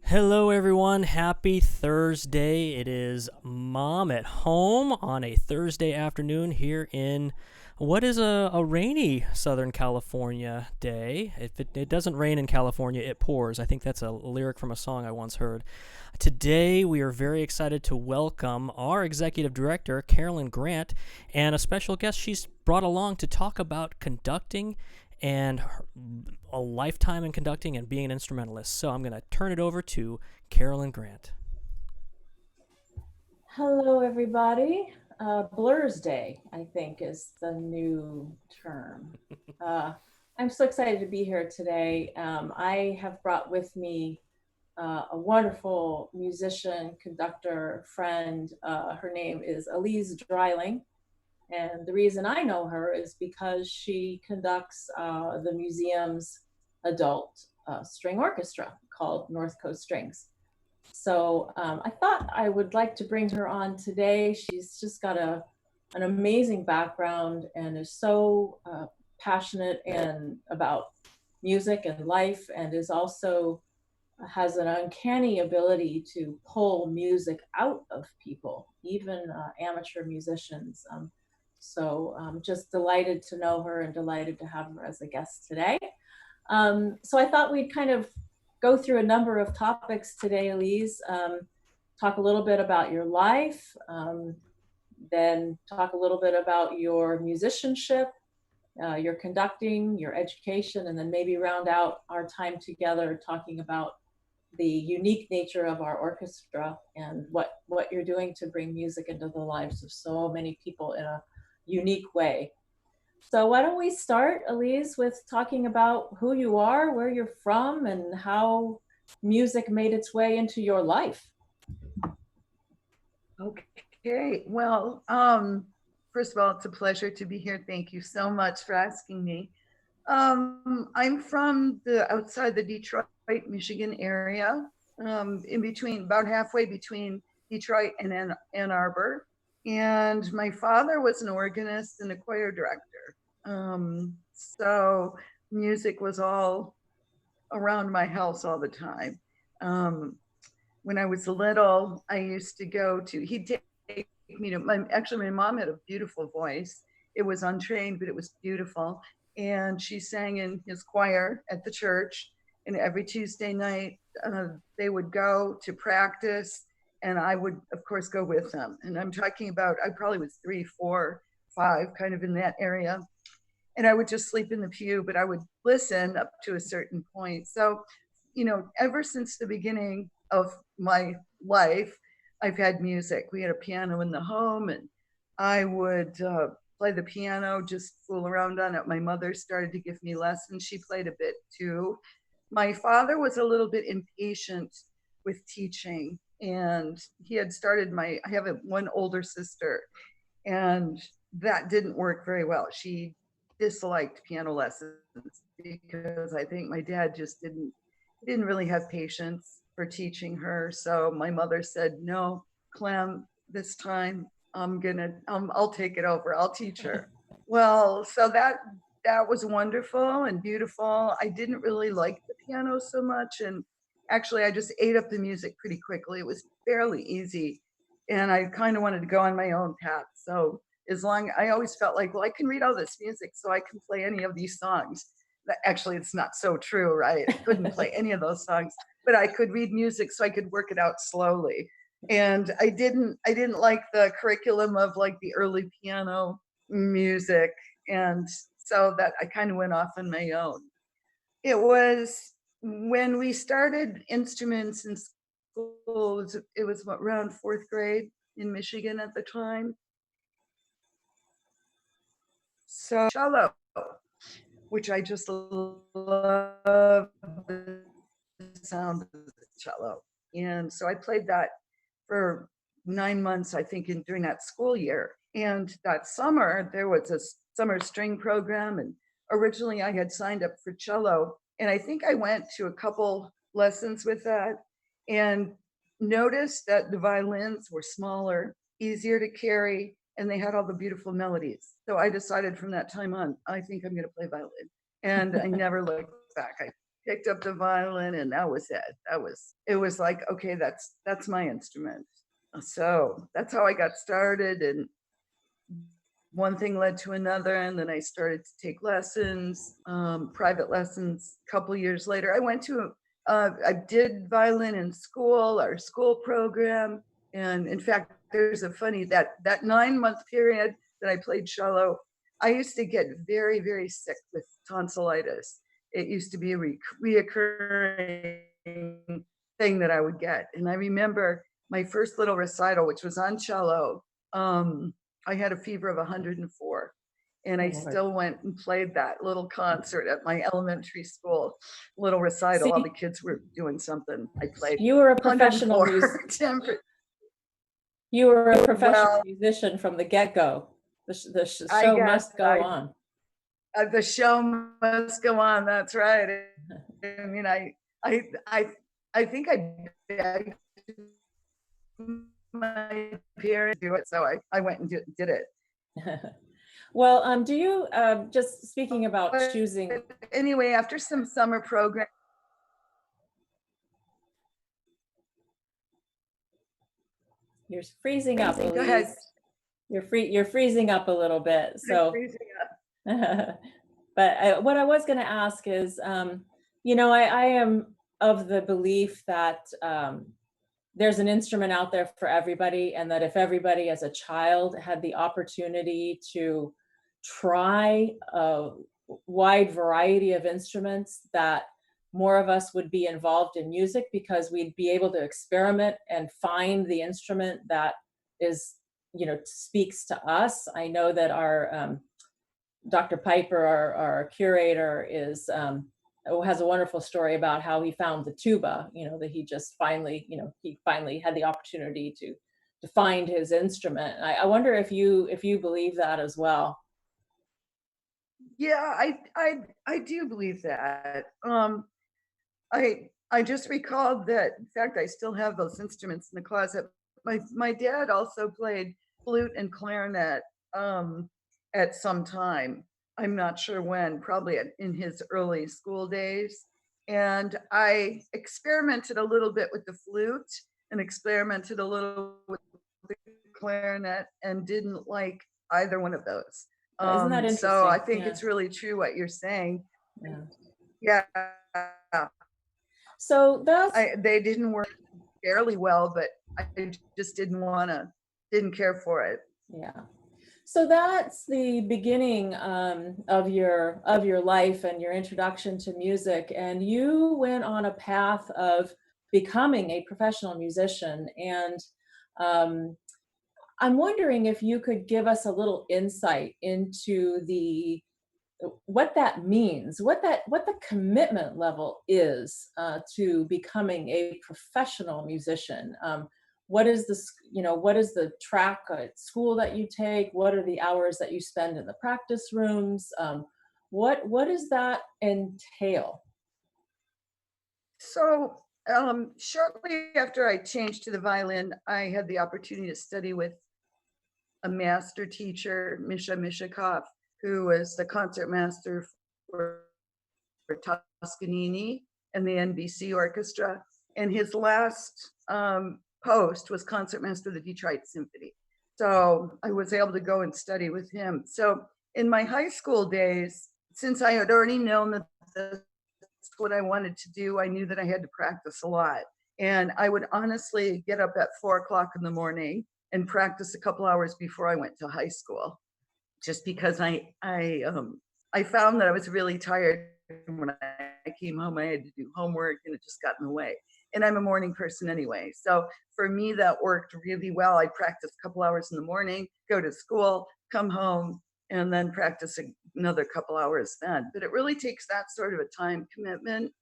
Hello, everyone. Happy Thursday. It is Mom at Home on a Thursday afternoon here in what is a rainy Southern California day. If it doesn't rain in California, it pours. I think that's a lyric from a song I once heard. Today, we are very excited to welcome our executive director, Carolyn Grant, and a special guest she's brought along to talk about conducting and a lifetime in conducting and being an instrumentalist. So I'm going to turn it over to Carolyn Grant. Hello, everybody. Blur's Day, I think, is the new term. Uh, I'm so excited to be here today. I have brought with me a wonderful musician, conductor, friend. Her name is Alyzes Dreiling. And the reason I know her is because she conducts the museum's adult string orchestra called North Coast Strings. So I thought I would like to bring her on today. She's just got an amazing background and is so passionate and about music and life, and is also has an uncanny ability to pull music out of people, even amateur musicians. So I'm just delighted to know her and delighted to have her as a guest today. So I thought we'd kind of go through a number of topics today, Alyze. Talk a little bit about your life, then talk a little bit about your musicianship, your conducting, your education, and then maybe round out our time together talking about the unique nature of our orchestra and what you're doing to bring music into the lives of so many people in a unique way. So why don't we start, Alyze, with talking about who you are, where you're from, and how music made its way into your life? Okay. Well, first of all, it's a pleasure to be here. Thank you so much for asking me. I'm from the outside the Detroit, Michigan area, in between, about halfway between Detroit and Ann Arbor. And my father was an organist and a choir director. So music was all around my house all the time. When I was little, I used to go to, he'd take me to, actually my mom had a beautiful voice. It was untrained, but it was beautiful. And she sang in his choir at the church. And every Tuesday night, they would go to practice. And I would, of course, go with them. And I'm talking about, I probably was 3, 4, 5, kind of in that area. And I would just sleep in the pew, but I would listen up to a certain point. So, ever since the beginning of my life, I've had music. We had a piano in the home, and I would play the piano, just fool around on it. My mother started to give me lessons. She played a bit too. My father was a little bit impatient with teaching, and he had started I have one older sister, and that didn't work very well. She disliked piano lessons because I think my dad just didn't really have patience for teaching her. So my mother said, "No, Clem, this time I'll take it over. I'll teach her." Well, so that was wonderful and beautiful. I didn't really like the piano so much, and actually I just ate up the music pretty quickly. It was fairly easy, and I kind of wanted to go on my own path. So as long I always felt like, well, I can read all this music, so I can play any of these songs. Actually, it's not so true, right? I couldn't play any of those songs, but I could read music, so I could work it out slowly. And I didn't like the curriculum of like the early piano music, and so that I kind of went off on my own. It was when we started instruments in school. It was around fourth grade in Michigan at the time. So cello, which I just love the sound of the cello. And so I played that for 9 months, I think, during that school year. And that summer, there was a summer string program. And originally I had signed up for cello. And I think I went to a couple lessons with that and noticed that the violins were smaller, easier to carry, and they had all the beautiful melodies. So I decided from that time on, I think I'm going to play violin. And I never looked back. I picked up the violin, and that was it. It was like, okay, that's my instrument. So that's how I got started, and one thing led to another, and then I started to take lessons, private lessons. A couple years later, I did violin in school, our school program, and in fact, there's a funny that 9-month period that I played cello, I used to get very, very sick with tonsillitis. It used to be a reoccurring thing that I would get, and I remember my first little recital, which was on cello. I had a fever of 104, and I still went and played that little concert at my elementary school, little recital. All the kids were doing something. I played. You were a professional musician. You were a professional musician from the get-go. The show must go on. The show must go on. That's right. I mean, I think I begged my parents do it, so I went and did it. Well, do you just speaking about choosing? Anyway, after some summer program. You're freezing up. Go ahead. You're freezing up a little bit. So. Freezing up. But what I was going to ask is, you know, I am of the belief that there's an instrument out there for everybody, and that if everybody as a child had the opportunity to try a wide variety of instruments, that more of us would be involved in music, because we'd be able to experiment and find the instrument that is, you know, speaks to us. I know that our Dr. Piper, our curator, has a wonderful story about how he found the tuba, you know, that he just finally, you know, he finally had the opportunity to find his instrument. I wonder if you believe that as well. Yeah, I do believe that. I just recalled that, in fact, I still have those instruments in the closet. My dad also played flute and clarinet at some time. I'm not sure when, probably in his early school days. And I experimented a little bit with the flute and experimented a little with the clarinet and didn't like either one of those. Isn't that interesting? So I think it's really true what you're saying. Yeah. So they didn't work fairly well, but I just didn't care for it. Yeah. So that's the beginning of your life and your introduction to music, and you went on a path of becoming a professional musician. And I'm wondering if you could give us a little insight into what that means, what the commitment level is to becoming a professional musician. What is the track at school that you take? What are the hours that you spend in the practice rooms? What does that entail? So shortly after I changed to the violin, I had the opportunity to study with a master teacher, Misha Mishakov, who was the concertmaster for Toscanini and the NBC Orchestra. And his last post was concertmaster of the Detroit Symphony. So I was able to go and study with him. So in my high school days, since I had already known that that's what I wanted to do, I knew that I had to practice a lot. And I would honestly get up at 4 o'clock in the morning and practice a couple hours before I went to high school, just because I found that I was really tired. When I came home, I had to do homework, and it just got in the way. And I'm a morning person anyway. So for me, that worked really well. I'd practice a couple hours in the morning, go to school, come home, and then practice another couple hours then. But it really takes that sort of a time commitment.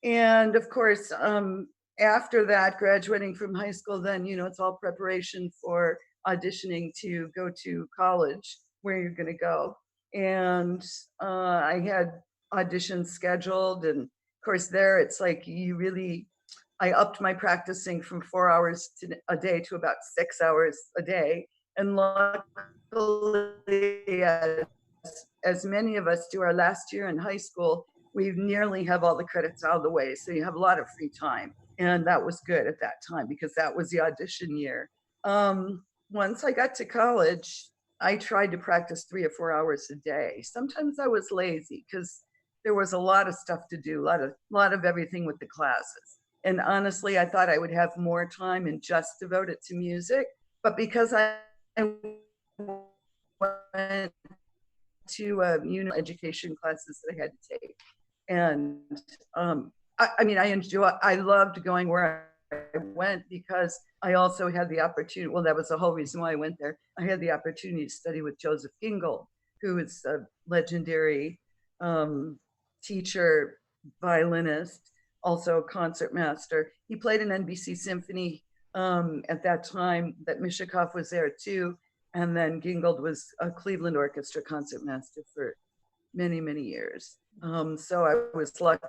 And of course, after that, graduating from high school, then, you know, it's all preparation for auditioning to go to college, where you're going to go. And I had auditions scheduled. And of course, there it's like I upped my practicing from 4 hours a day to about 6 hours a day. And luckily, as many of us do, our last year in high school, we nearly have all the credits out of the way. So you have a lot of free time. And that was good at that time because that was the audition year. Once I got to college, I tried to practice 3 or 4 hours a day. Sometimes I was lazy because there was a lot of stuff to do, a lot of everything with the classes. And honestly, I thought I would have more time and just devote it to music. But because I went to education classes that I had to take, and I loved going where I went because I also had the opportunity. Well, that was the whole reason why I went there. I had the opportunity to study with Joseph Gingold, who is a legendary teacher, violinist, also concertmaster. He played an NBC Symphony at that time that Mishakov was there too. And then Gingold was a Cleveland Orchestra concertmaster for many, many years. So I was lucky.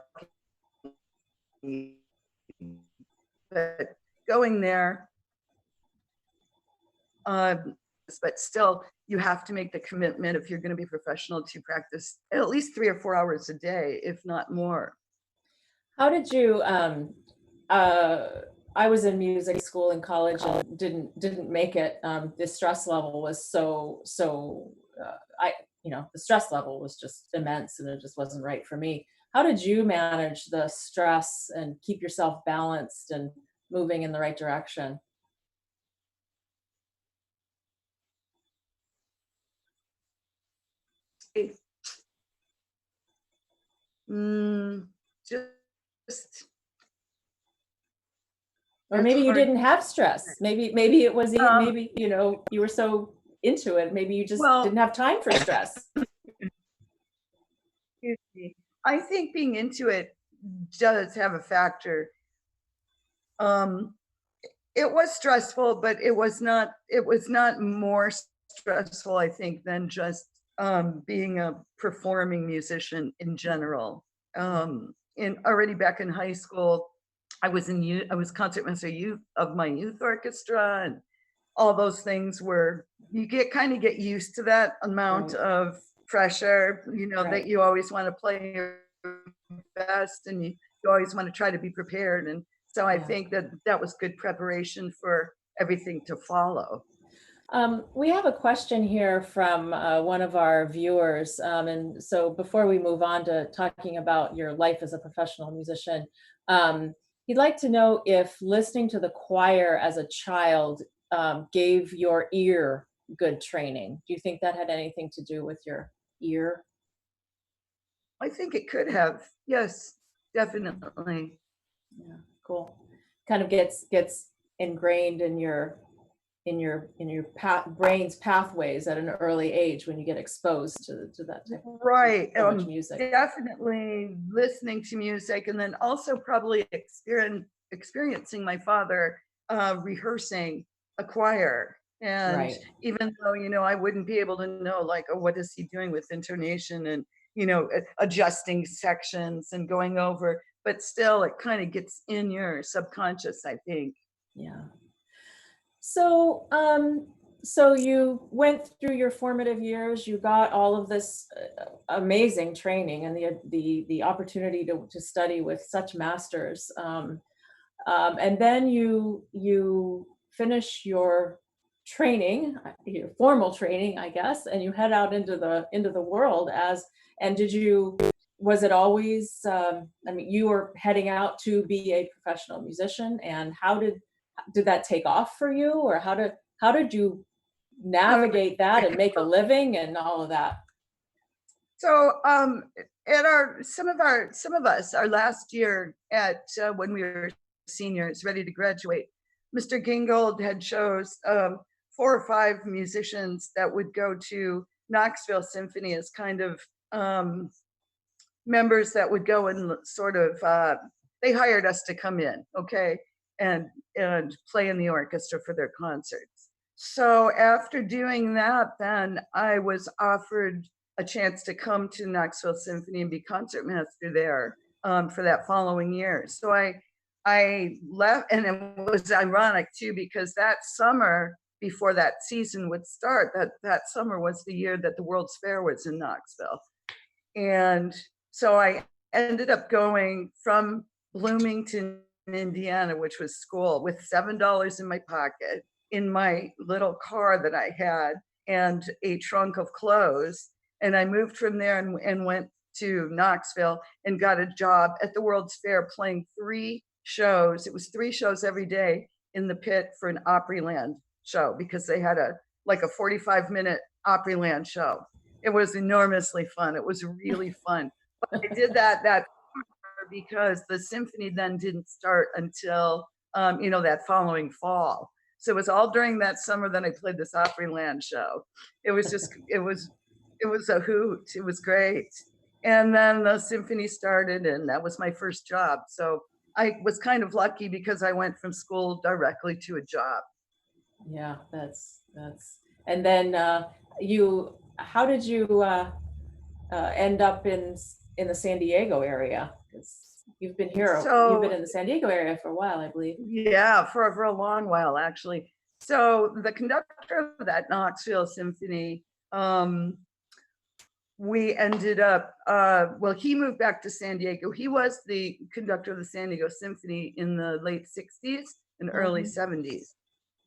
But going there, but still, you have to make the commitment if you're going to be professional to practice at least 3 or 4 hours a day, if not more. How did you? I was in music school in college and didn't make it. The stress level was the stress level was just immense, and it just wasn't right for me. How did you manage the stress and keep yourself balanced and moving in the right direction? Just Or maybe you didn't have stress. Maybe it was maybe you were so into it. Maybe you just didn't have time for stress. I think being into it does have a factor. It was stressful, but it was not more stressful, I think, than just being a performing musician in general. Already back in high school, I was concertmaster of my youth orchestra, and all those things where you kind of get used to that amount of pressure, that you always want to play your best, and you always want to try to be prepared. And so I think that was good preparation for everything to follow. We have a question here from one of our viewers. And so before we move on to talking about your life as a professional musician, he'd like to know if listening to the choir as a child gave your ear good training. Do you think that had anything to do with your ear? I think it could have. Yes, definitely. Yeah, cool. Kind of gets ingrained in your brain's pathways at an early age when you get exposed to that type of right so much music. Definitely listening to music, and then also probably experiencing my father rehearsing a choir. And even though I wouldn't be able to know, like, oh, what is he doing with intonation and adjusting sections and going over, but still it kind of gets in your subconscious, I think. Yeah. So, so you went through your formative years, you got all of this amazing training and the opportunity to study with such masters. And then you finish your training, your formal training, I guess, and you head out into the world was it always, you were heading out to be a professional musician, and how did that take off for you, or how did you navigate that and make a living and all of that? So at some of us, our last year at when we were seniors ready to graduate, Mr. Gingold had chose 4 or 5 musicians that would go to Knoxville Symphony as kind of members that would go and sort of they hired us to come in, and play in the orchestra for their concerts. So after doing that, then I was offered a chance to come to Knoxville Symphony and be concertmaster there for that following year. So I left, and it was ironic too, because that summer before that season would start, that summer was the year that the World's Fair was in Knoxville. And so I ended up going from Bloomington, Indiana, which was school, with $7 in my pocket, in my little car that I had, and a trunk of clothes. And I moved from there and went to Knoxville and got a job at the World's Fair playing 3 shows. It was 3 shows every day in the pit for an Opryland show, because they had a 45-minute Opryland show. It was enormously fun. It was really fun. But I did that because the symphony then didn't start until that following fall. So it was all during that summer that I played this Opryland show. It was just it was a hoot. It was great. And then the symphony started, and that was my first job. So I was kind of lucky because I went from school directly to a job. Yeah, that's. And then how did you end up in the San Diego area? Because you've been here, you've been in the San Diego area for a while, I believe. Yeah, for a long while, actually. So the conductor of that Knoxville Symphony, we ended up, he moved back to San Diego. He was the conductor of the San Diego Symphony in the late 60s and early 70s.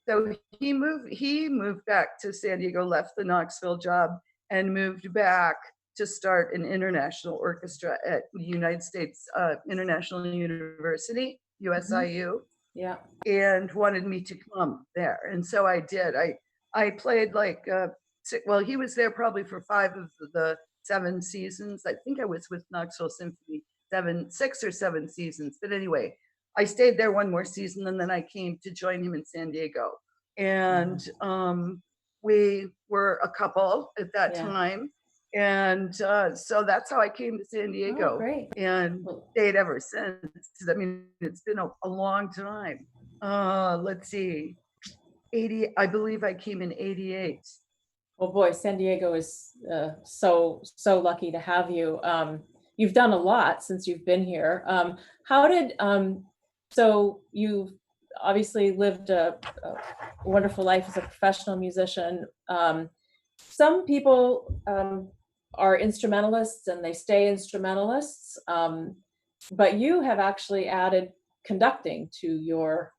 So he moved back to San Diego, left the Knoxville job, and moved back to start an international orchestra at the United States International University, USIU. Yeah. And wanted me to come there. And so I did. I played he was there probably for 5 of the 7 seasons. I think I was with Knoxville Symphony 6 or 7 seasons. But anyway, I stayed there 1 more season, and then I came to join him in San Diego. And we were a couple at that time. And so that's how I came to San Diego. Oh, great. And stayed ever since. I mean, it's been a long time. Let's see, 80, I believe I came in 88. Oh boy, San Diego is so lucky to have you. You've done a lot since you've been here. So you've obviously lived a wonderful life as a professional musician. Some people are instrumentalists and they stay instrumentalists, but you have actually added conducting to your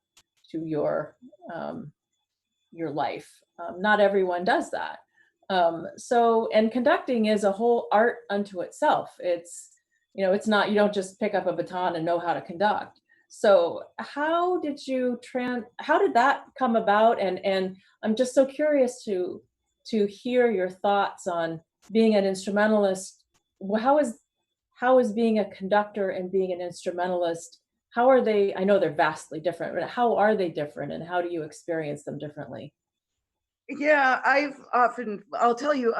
life. Not everyone does that. And conducting is a whole art unto itself. It's not, you don't just pick up a baton and know how to conduct. So how did that come about? And I'm just so curious to hear your thoughts on being an instrumentalist. How is being a conductor and being an instrumentalist, how are they? I know they're vastly different, but how are they different, and how do you experience them differently? Yeah, I'll tell you,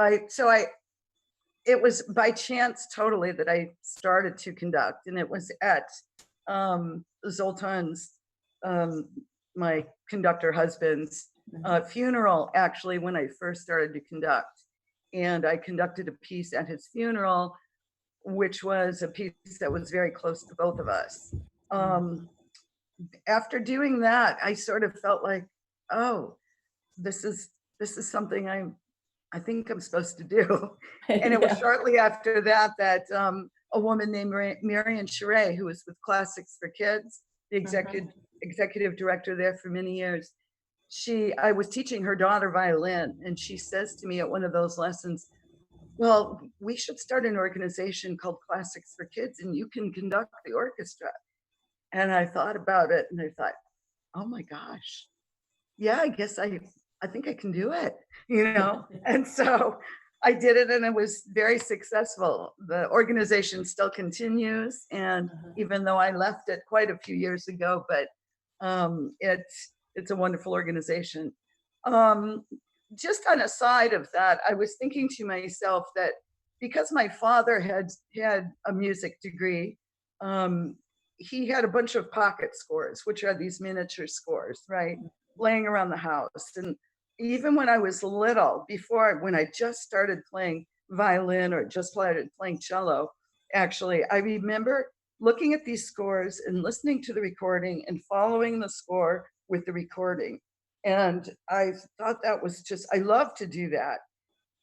it was by chance totally that I started to conduct, and it was at Zoltan's, my conductor husband's funeral, actually, when I first started to conduct. And I conducted a piece at his funeral, which was a piece that was very close to both of us. After doing that, I sort of felt like, oh, this is something I think I'm supposed to do. And it was shortly after that a woman named Marian Charay, who was with Classics for Kids, the executive director there for many years. I was teaching her daughter violin, and she says to me at one of those lessons, well, we should start an organization called Classics for Kids, and you can conduct the orchestra. And I thought about it, and I thought, oh my gosh, yeah, I guess I think I can do it, And so I did it, and it was very successful. The organization still continues, and even though I left it quite a few years ago, but it's a wonderful organization. Just on a side of that, I was thinking to myself that because my father had a music degree, he had a bunch of pocket scores, which are these miniature scores, right, laying around the house. And even when I was little, when I just started playing violin or just started playing cello, actually, I remember looking at these scores and listening to the recording and following the score with the recording. And I thought that was I love to do that.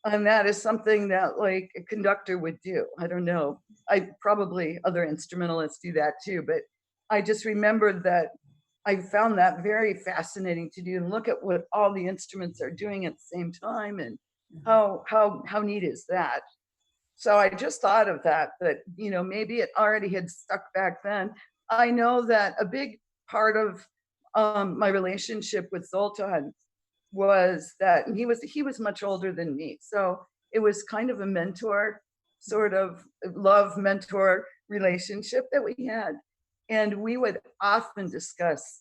And that is something that like a conductor would do. I don't know. I probably other instrumentalists do that too, but I just remembered that I found that very fascinating to do and look at what all the instruments are doing at the same time and how neat is that? So I just thought of that, you know, maybe it already had stuck back then. I know that a big part of my relationship with Zoltan was that he was much older than me. So it was kind of a mentor, sort of love mentor relationship that we had. And we would often discuss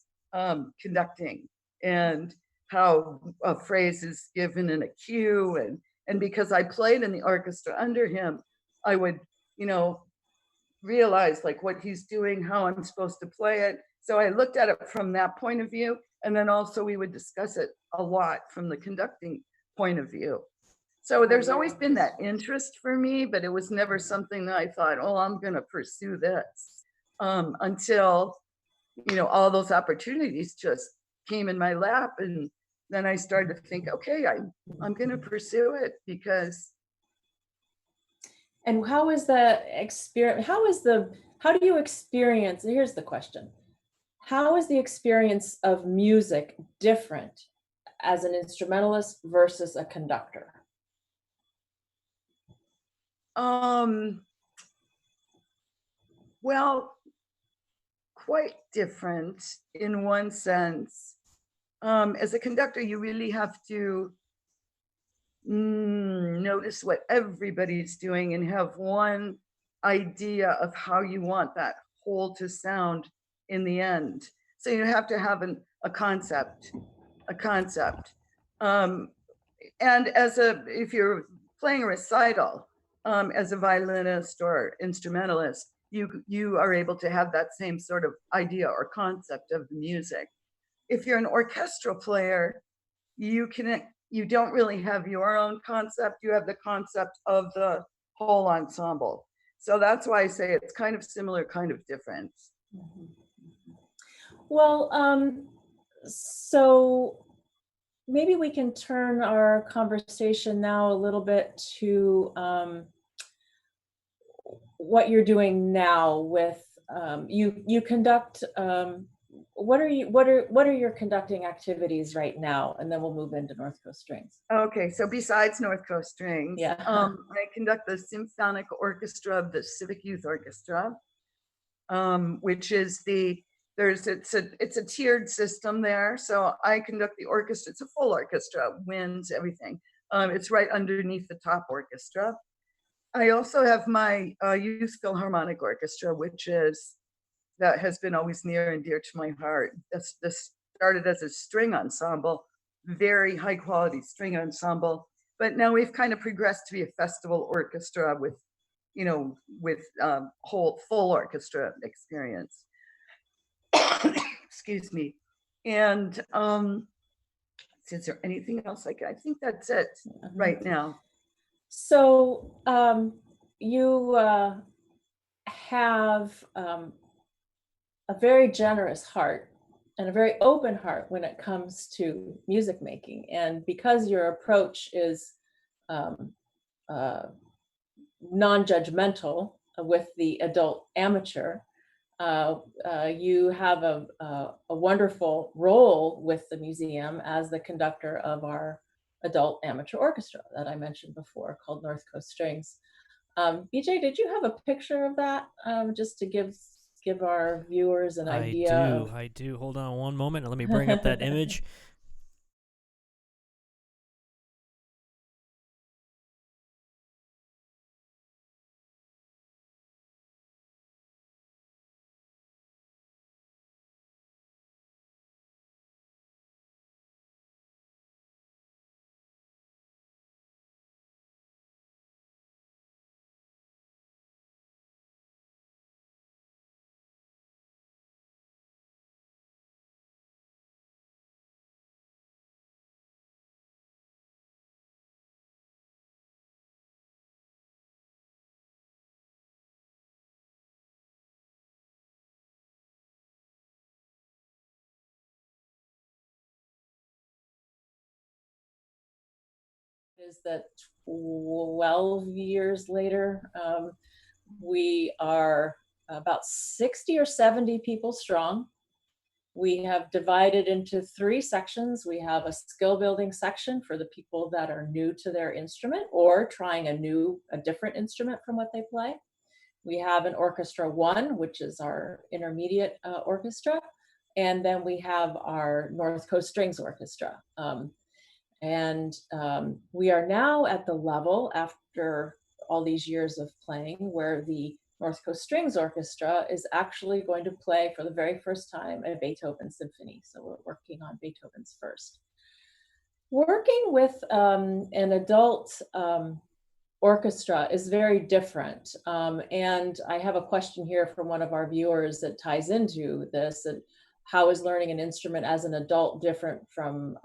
conducting and how a phrase is given in a cue. And because I played in the orchestra under him, I would, you know, realize like what he's doing, how I'm supposed to play it. So I looked at it from that point of view. And then also we would discuss it a lot from the conducting point of view. So there's always been that interest for me, but it was never something that I thought, oh, I'm going to pursue this until, you know, all those opportunities just came in my lap. And then I started to think, okay, I'm going to pursue it because. And how is the experience? How do you experience? Here's the question. How is the experience of music different as an instrumentalist versus a conductor? Well, quite different in one sense. As a conductor, you really have to notice what everybody's doing and have one idea of how you want that whole to sound in the end. So you have to have a concept. Um, and if you're playing a recital, as a violinist or instrumentalist, you are able to have that same sort of idea or concept of the music. If you're an orchestral player, you don't really have your own concept. You have the concept of the whole ensemble. So that's why I say it's kind of similar, kind of different. Well, so maybe we can turn our conversation now a little bit to what you're doing now with you conduct. What are your conducting activities right now? And then we'll move into North Coast Strings. Okay, so besides North Coast Strings, yeah, I conduct the symphonic orchestra of the Civic Youth Orchestra, which is it's a tiered system there. So I conduct the orchestra. It's a full orchestra, winds, everything. It's right underneath the top orchestra. I also have my youth philharmonic orchestra, that has been always near and dear to my heart. This started as a string ensemble, very high quality string ensemble, but now we've kind of progressed to be a festival orchestra with, you know, with whole full orchestra experience. Excuse me. And is there anything else I think that's it right now. So you have a very generous heart and a very open heart when it comes to music making. And because your approach is non-judgmental with the adult amateur, you have a wonderful role with the museum as the conductor of our adult amateur orchestra that I mentioned before, called North Coast Strings. BJ, did you have a picture of that, just to give our viewers an idea? I do. Hold on one moment. Let me bring up that image. is that 12 years later, we are about 60 or 70 people strong. We have divided into 3 sections. We have a skill building section for the people that are new to their instrument or trying a different instrument from what they play. We have an orchestra 1, which is our intermediate orchestra. And then we have our North Coast Strings Orchestra. We are now at the level, after all these years of playing, where the North Coast Strings Orchestra is actually going to play for the very first time a Beethoven symphony. So we're working on Beethoven's first. Working with an adult orchestra is very different. And I have a question here from one of our viewers that ties into this. And how is learning an instrument as an adult different from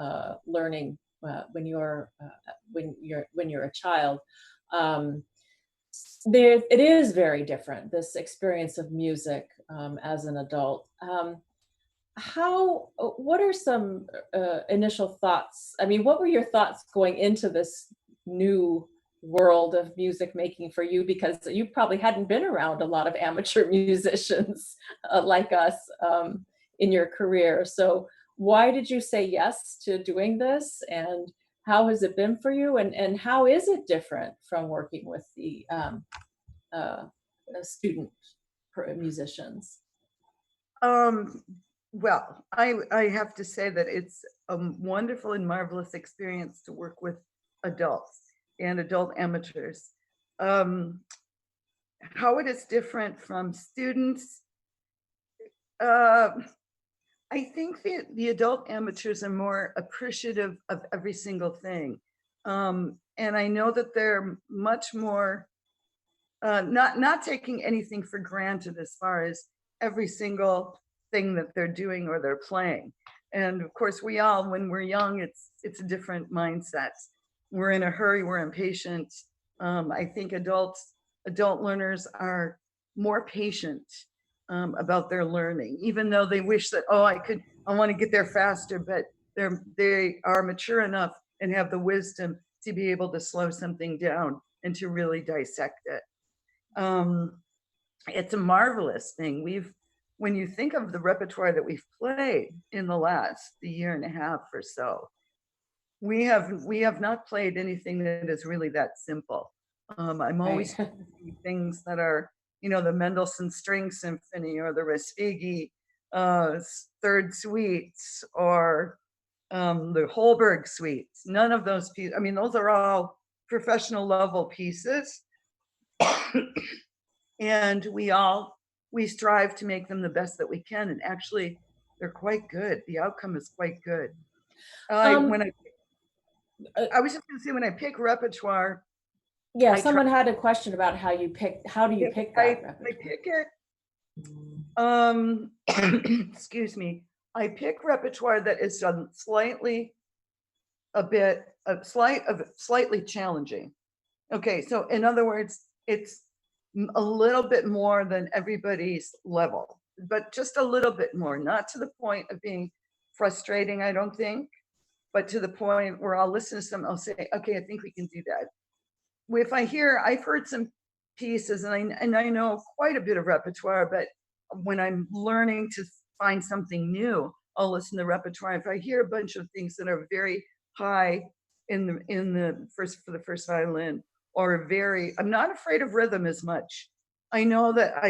learning when you're a child? It is very different, this experience of music as an adult. What are some initial thoughts? I mean, what were your thoughts going into this new world of music making for you? Because you probably hadn't been around a lot of amateur musicians like us in your career. So why did you say yes to doing this? And how has it been for you? And how is it different from working with the student musicians? Well, I have to say that it's a wonderful and marvelous experience to work with adults and adult amateurs. How it is different from students, I think the adult amateurs are more appreciative of every single thing. And I know that they're much more not taking anything for granted as far as every single thing that they're doing or they're playing. And of course, we all, when we're young, it's a different mindset. We're in a hurry, we're impatient. I think adult learners are more patient about their learning, even though they wish that, I want to get there faster, but they are mature enough and have the wisdom to be able to slow something down and to really dissect it. It's a marvelous thing. When you think of the repertoire that we've played in the last year and a half or so, we have not played anything that is really that simple. I'm always thinking things that are, the Mendelssohn String Symphony or the Respighi Third Suites or the Holberg Suites. None of those pieces. I mean, those are all professional level pieces, and we strive to make them the best that we can. And actually, they're quite good. The outcome is quite good. I was just going to say, when I pick repertoire. Yeah, someone had a question about how do you pick that repertoire? I pick it, excuse me, I pick repertoire that is slightly challenging. Okay, so in other words, it's a little bit more than everybody's level, but just a little bit more, not to the point of being frustrating, I don't think, but to the point where I'll listen to some, I'll say, okay, I think we can do that. I've heard some pieces and I know quite a bit of repertoire, but when I'm learning to find something new, I'll listen to repertoire. If I hear a bunch of things that are very high for the first violin, or I'm not afraid of rhythm as much. I know that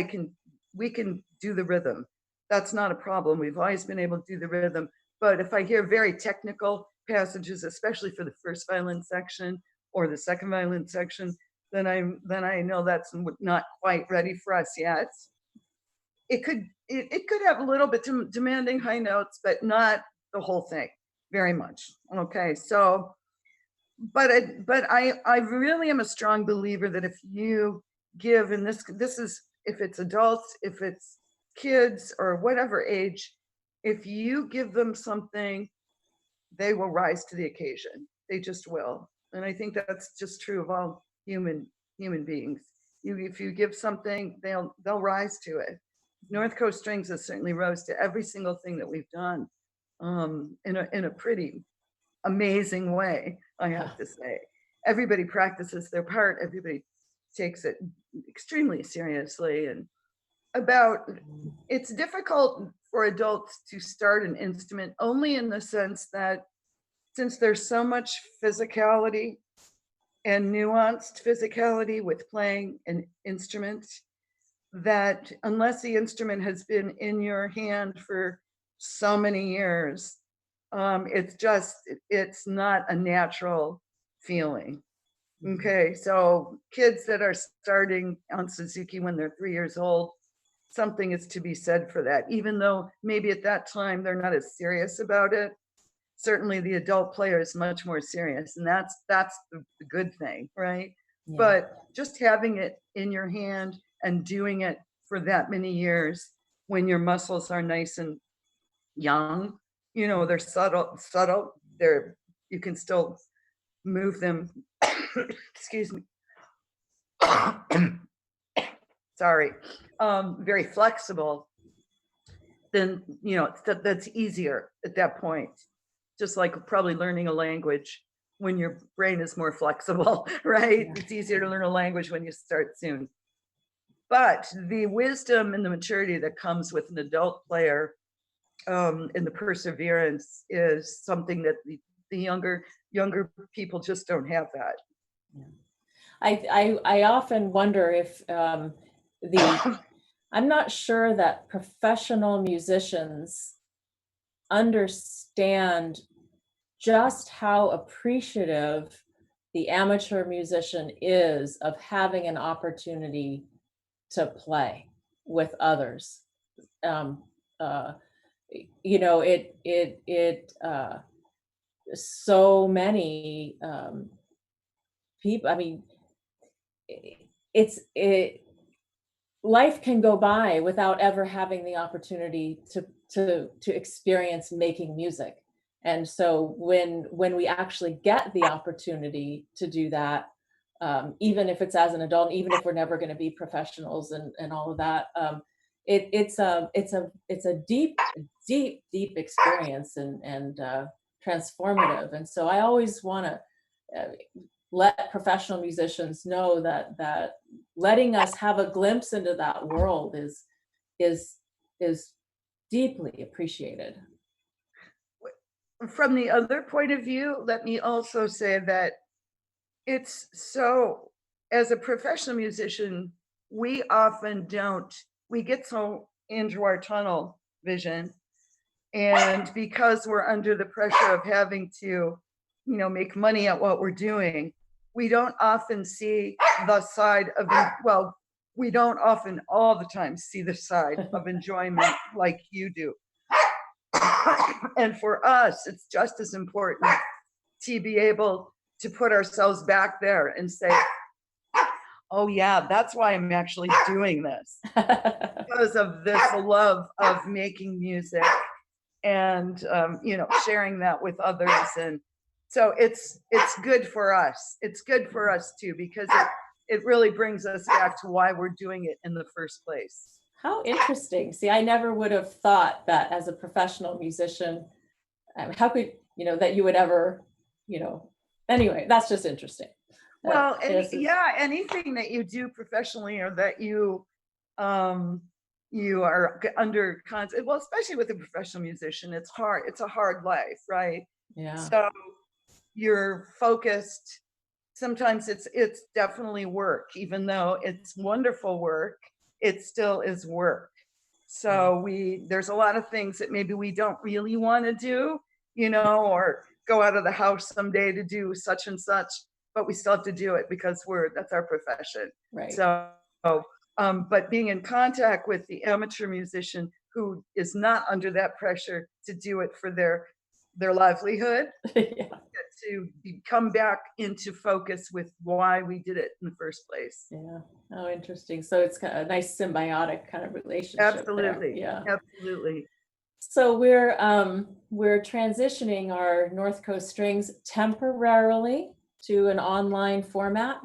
we can do the rhythm. That's not a problem. We've always been able to do the rhythm. But if I hear very technical passages, especially for the first violin section or the second violin section, then I know that's not quite ready for us yet. It could have a little bit demanding high notes, but not the whole thing very much. Okay, so, but I really am a strong believer that if you give, and this is if it's adults, if it's kids or whatever age, if you give them something, they will rise to the occasion. They just will. And I think that's just true of all human beings. If you give something, they'll rise to it. North Coast Strings has certainly rose to every single thing that we've done in a pretty amazing way, I have to say. everybody practices their part. Everybody takes it extremely seriously. And it's difficult for adults to start an instrument only in the sense that since there's so much physicality and nuanced physicality with playing an instrument, that unless the instrument has been in your hand for so many years, it's not a natural feeling. Okay, so kids that are starting on Suzuki when they're 3 years old, something is to be said for that, even though maybe at that time they're not as serious about it. Certainly the adult player is much more serious, and that's the good thing, right? Yeah. But just having it in your hand and doing it for that many years when your muscles are nice and young, they're subtle, you can still move them. Excuse me. Sorry. Very flexible, then, that's easier at that point. Just like probably learning a language when your brain is more flexible, right? Yeah. It's easier to learn a language when you start soon. But the wisdom and the maturity that comes with an adult player, and the perseverance is something that the younger people just don't have that. Yeah. I often wonder if I'm not sure that professional musicians understand just how appreciative the amateur musician is of having an opportunity to play with others. So many people, I mean, life can go by without ever having the opportunity to experience making music. And so when we actually get the opportunity to do that, even if it's as an adult, even if we're never going to be professionals and all of that, it's a deep experience and transformative. And so I always want to let professional musicians know that letting us have a glimpse into that world is deeply appreciated. From the other point of view, let me also say that as a professional musician, we get so into our tunnel vision. And because we're under the pressure of having to, make money at what we're doing, we don't often see the side of, we don't often all the time see the side of enjoyment like you do. And for us, it's just as important to be able to put ourselves back there and say, oh yeah, that's why I'm actually doing this, because of this love of making music and sharing that with others. And so it's good for us. It's good for us too, because it really brings us back to why we're doing it in the first place. How interesting. See, I never would have thought that as a professional musician, how could, that you would ever, anyway, that's just interesting. Well, anything that you do professionally or that you are under constant, well, especially with a professional musician, it's hard. It's a hard life, right? Yeah. So you're focused. Sometimes it's definitely work, even though it's wonderful work, it still is work. So there's a lot of things that maybe we don't really want to do, or go out of the house someday to do such and such, but we still have to do it because that's our profession. Right. So, but being in contact with the amateur musician who is not under that pressure to do it for their livelihood, Yeah. to come back into focus with why we did it in the first place. Yeah. Oh, interesting. So it's kind of a nice symbiotic kind of relationship. Absolutely. There. Yeah. Absolutely. So we're transitioning our North Coast Strings temporarily to an online format.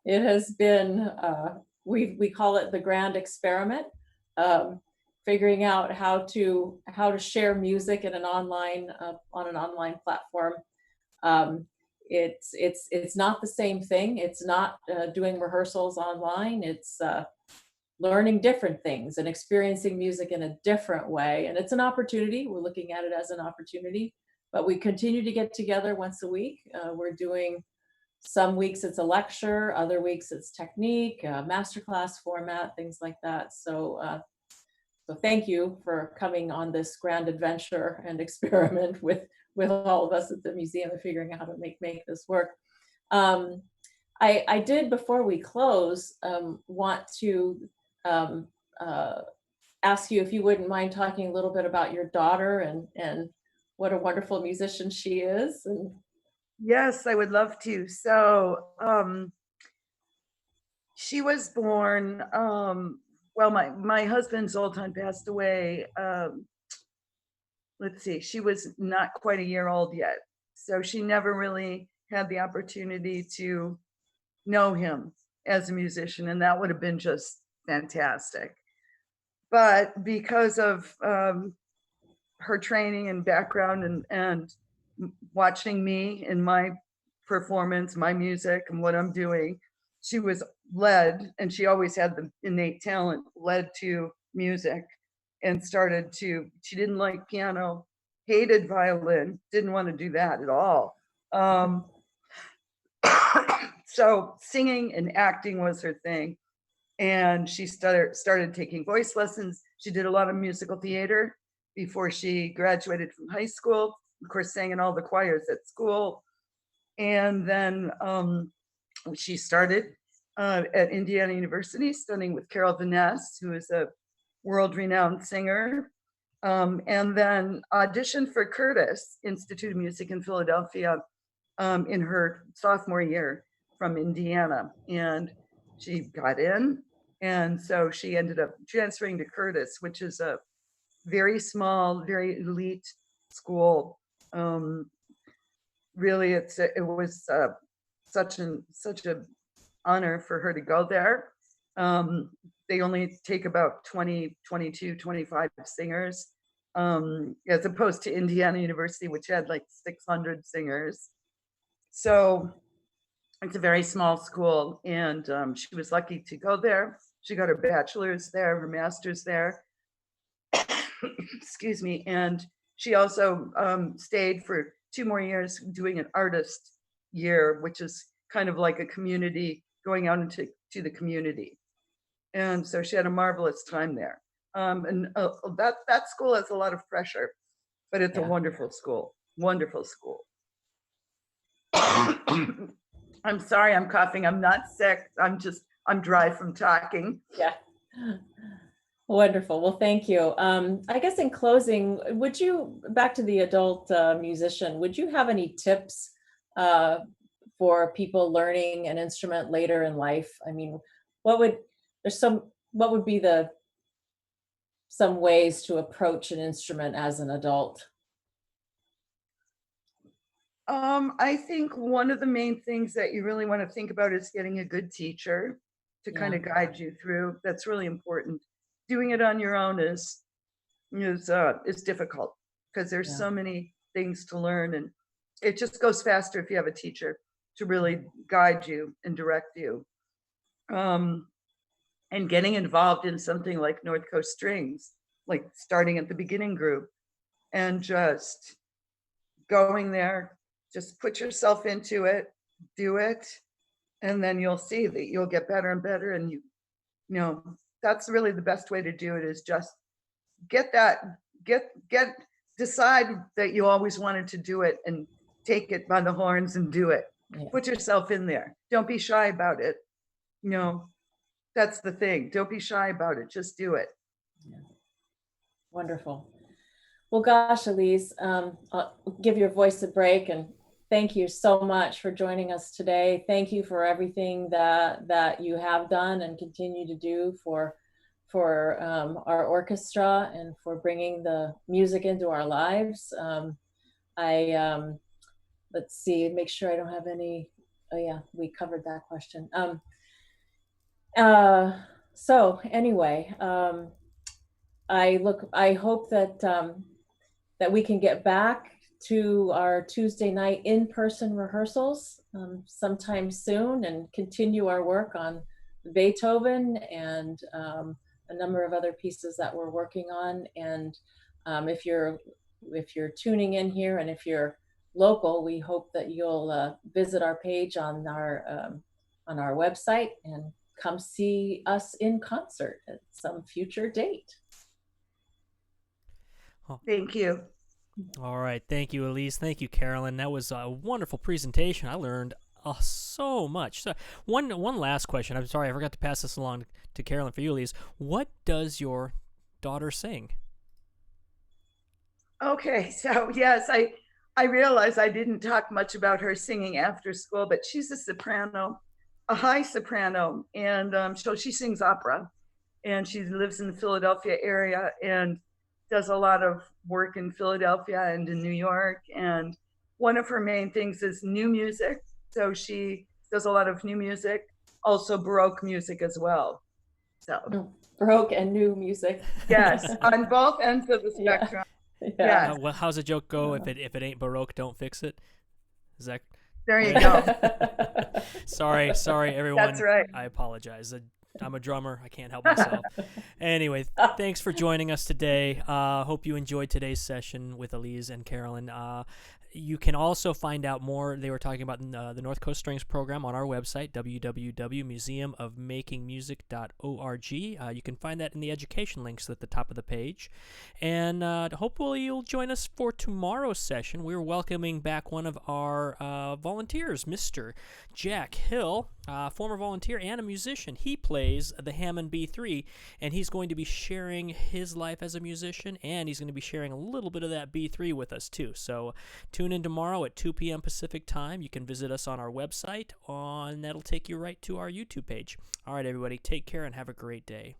It has been we call it the grand experiment, figuring out how to share music in an online on an online platform. it's not the same thing. It's not doing rehearsals online. It's learning different things and experiencing music in a different way. And it's an opportunity. We're looking at it as an opportunity, but we continue to get together once a week. We're doing, some weeks it's a lecture, other weeks it's technique, masterclass format, things like that. So thank you for coming on this grand adventure and experiment with all of us at the museum and figuring out how to make this work. I did, before we close, want to ask you if you wouldn't mind talking a little bit about your daughter and what a wonderful musician she is. And Yes, I would love to. So she was born, well, my husband Zoltan passed away. Let's see, she was not quite a year old yet. So she never really had the opportunity to know him as a musician, and that would have been just fantastic. But because of her training and background and watching me and my performance, my music and what I'm doing, she was led, and she always had the innate talent, led to music and she didn't like piano, hated violin, didn't want to do that at all. So singing and acting was her thing. And she started taking voice lessons. She did a lot of musical theater before she graduated from high school. Of course, sang in all the choirs at school. And then she started at Indiana University studying with Carol Vaness, who is a world-renowned singer. And then auditioned for Curtis Institute of Music in Philadelphia in her sophomore year from Indiana. And she got in. And so she ended up transferring to Curtis, which is a very small, very elite school. Really, it was such an honor for her to go there. They only take about 20, 22, 25 singers, as opposed to Indiana University, which had like 600 singers. So it's a very small school, and she was lucky to go there. She got her bachelor's there, her master's there. Excuse me. And she also stayed for 2 more years doing an artist year, which is kind of like a community, going out into the community. And so she had a marvelous time there. And that school has a lot of pressure, but it's a wonderful school, wonderful school. I'm sorry, I'm coughing. I'm not sick. I'm dry from talking. yeah. Wonderful. Well, thank you. I guess in closing, would you, back to the adult musician, would you have any tips for people learning an instrument later in life? I mean, what would be some ways to approach an instrument as an adult? I think one of the main things that you really want to think about is getting a good teacher to kind of guide you through. That's really important. Doing it on your own is difficult because there's so many things to learn, and it just goes faster if you have a teacher to really guide you and direct you. And getting involved in something like North Coast Strings, like starting at the beginning group and just going there, just put yourself into it, do it, and then you'll see that you'll get better and better. And you know, that's really the best way to do it, is just decide that you always wanted to do it and take it by the horns and do it. Put yourself in there. Don't be shy about it. That's the thing. Don't be shy about it. Just do it. Wonderful. Well, gosh, Alyze, I'll give your voice a break, and thank you so much for joining us today. Thank you for everything that you have done and continue to do for our orchestra and for bringing the music into our lives. Let's see, make sure I don't have any. Oh yeah, we covered that question. So anyway, I hope that that we can get back to our Tuesday night in-person rehearsals sometime soon, and continue our work on Beethoven and a number of other pieces that we're working on. And if you're tuning in here, and if you're local, we hope that you'll visit our page on our website and come see us in concert at some future date. Thank you. All right. Thank you, Alyze. Thank you, Carolyn. That was a wonderful presentation. I learned so much. So one last question. I'm sorry, I forgot to pass this along to Carolyn for you, Alyze. What does your daughter sing? Okay, so yes, I realize I didn't talk much about her singing after school, but she's a soprano, a high soprano, and so she sings opera, and she lives in the Philadelphia area and does a lot of work in Philadelphia and in New York. And one of her main things is new music. So she does a lot of new music, also Baroque music as well. So Baroque and new music. Yes, on both ends of the spectrum. Yeah. Well, how's the joke go? If it ain't Baroque, don't fix it. Is that? There you go. Sorry, everyone. That's right. I apologize. I'm a drummer. I can't help myself. Anyway, thanks for joining us today. Hope you enjoyed today's session with Alyze and Carolyn. You can also find out more. They were talking about the North Coast Strings program on our website, www.museumofmakingmusic.org. You can find that in the education links at the top of the page. And hopefully you'll join us for tomorrow's session. We're welcoming back one of our volunteers, Mr. Jack Hill, former volunteer and a musician. He plays the Hammond B3, and he's going to be sharing his life as a musician, and he's going to be sharing a little bit of that B3 with us too. So tune in tomorrow at 2 p.m. Pacific time. You can visit us on our website, and that'll take you right to our YouTube page. All right, everybody, take care and have a great day.